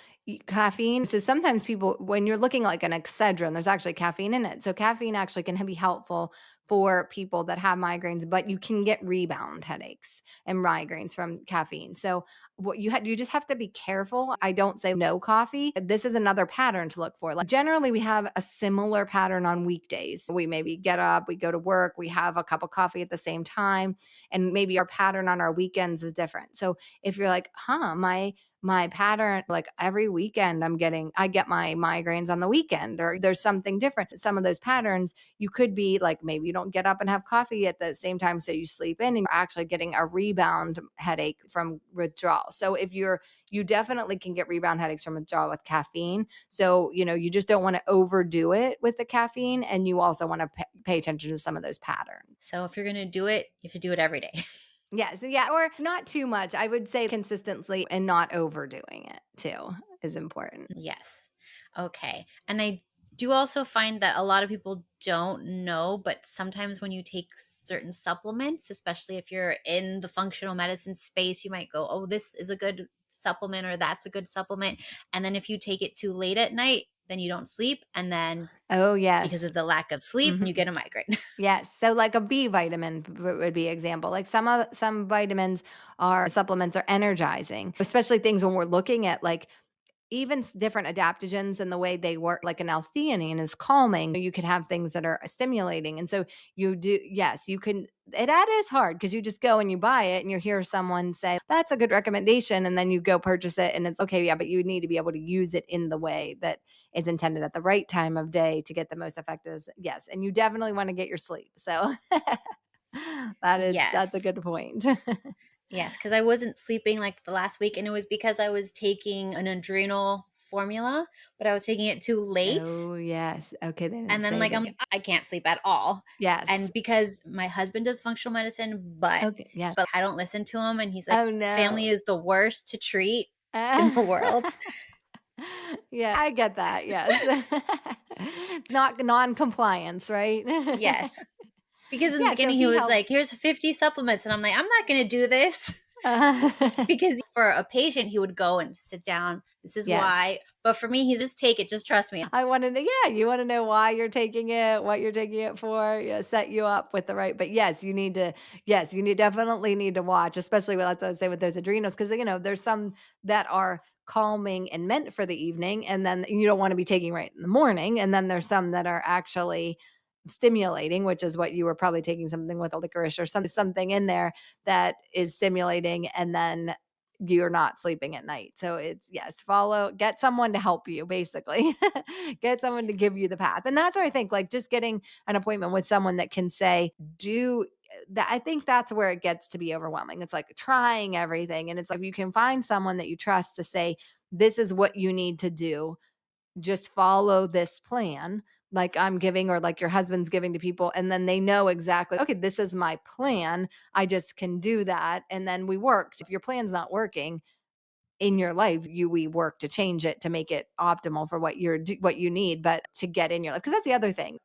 caffeine. So sometimes people, when you're looking like an Excedrin, there's actually caffeine in it. So caffeine actually can be helpful for people that have migraines, but you can get rebound headaches and migraines from caffeine. So you just have to be careful. I don't say no coffee. This is another pattern to look for. Like generally, we have a similar pattern on weekdays. We maybe get up, we go to work, we have a cup of coffee at the same time, and maybe our pattern on our weekends is different. So if you're like, my pattern, like every weekend I get my migraines on the weekend, or there's something different. Some of those patterns, you could be like, maybe you don't get up and have coffee at the same time. So you sleep in and you're actually getting a rebound headache from withdrawal. So you definitely can get rebound headaches from withdrawal with caffeine. So, you just don't want to overdo it with the caffeine. And you also want to pay attention to some of those patterns. So if you're going to do it, you have to do it every day. Yes, yeah, or not too much. I would say consistently and not overdoing it too is important. Yes. Okay. And I do also find that a lot of people don't know, but sometimes when you take certain supplements, especially if you're in the functional medicine space, you might go, oh, this is a good supplement or that's a good supplement. And then if you take it too late at night, then you don't sleep. And then Oh, because yes. of the lack of sleep, you Mhm. get a migraine. Yes, so like a B vitamin would be example. Like some vitamins are supplements are energizing, especially things when we're looking at like even different adaptogens and the way they work, like an L-theanine is calming. You could have things that are stimulating. And so yes, you can. That is hard because you just go and you buy it and you hear someone say, that's a good recommendation. And then you go purchase it and it's okay. Yeah, but you need to be able to use it in the way that it's intended at the right time of day to get the most effective. Yes. And you definitely want to get your sleep. So that's a Yes. good point. Yes, because I wasn't sleeping like the last week, and it was because I was taking an adrenal formula, but I was taking it too late. Oh, yes. Okay. They didn't And then, say like, I'm this. like, I can't sleep at all. Yes. And because my husband does functional medicine, but Okay, yes. but I don't listen to him, and he's like, Oh, no. family is the worst to treat in the world. Yeah, I get that, yes. It's not non-compliance, right? Yes. Because in the Yeah, so beginning, he he was like, helps. here's 50 supplements. And I'm like, I'm not going to do this. Uh, Because for a patient, he would go and sit down. This is yes. why. But for me, he's just take it. Just trust me. I wanna know, yeah, you wanna know why you're taking it, what you're taking it for, yeah, set you up with the right, but yes, you definitely need to watch, especially with that's what I was saying with those adrenals, because there's some that are calming and meant for the evening, and then you don't wanna be taking right in the morning, and then there's some that are actually stimulating, which is what you were probably taking something with a licorice or something in there that is stimulating, and then you're not sleeping at night. So it's yes, get someone to help you basically. Get someone to give you the path. And that's what I think like just getting an appointment with someone that can say do that. I think that's where it gets to be overwhelming. It's like trying everything and it's like if you can find someone that you trust to say this is what you need to do, just follow this plan like I'm giving or like your husband's giving to people and then they know exactly okay this is my plan, I just can do that and then we worked. If your plan's not working in your life, we work to change it to make it optimal for what you need, but to get in your life. Because that's the other thing.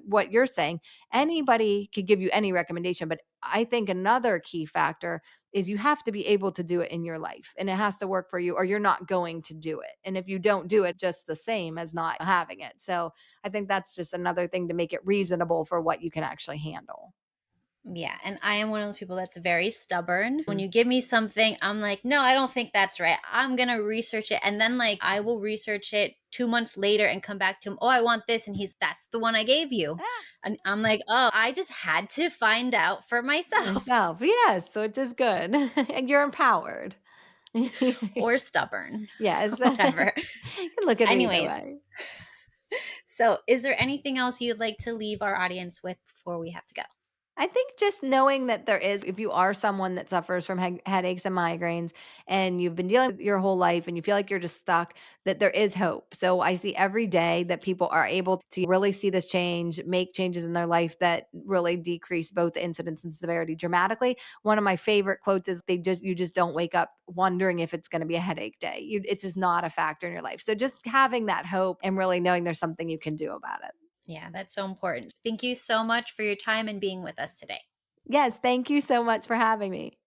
What you're saying, anybody could give you any recommendation, but I think another key factor is you have to be able to do it in your life and it has to work for you or you're not going to do it. And if you don't do it, just the same as not having it. So I think that's just another thing to make it reasonable for what you can actually handle. Yeah, and I am one of those people that's very stubborn. When Mm. you give me something, I'm like, "No, I don't think that's right. I'm going to research it." And then like I will research it 2 months later and come back to him, oh, I want this. And that's the one I gave you. Ah, And I'm like, oh, I just had to find out for myself. yourself. Yes, which is good. And you're empowered. Or stubborn, Yes. whatever. You can look at it either Anyways, way. so is there anything else you'd like to leave our audience with before we have to go? I think just knowing that there is, if you are someone that suffers from headaches and migraines and you've been dealing with your whole life and you feel like you're just stuck, that there is hope. So I see every day that people are able to really see this change, make changes in their life that really decrease both incidence and severity dramatically. One of my favorite quotes is you just don't wake up wondering if it's going to be a headache day. It's just not a factor in your life. So just having that hope and really knowing there's something you can do about it. Yeah, that's so important. Thank you so much for your time and being with us today. Yes, thank you so much for having me.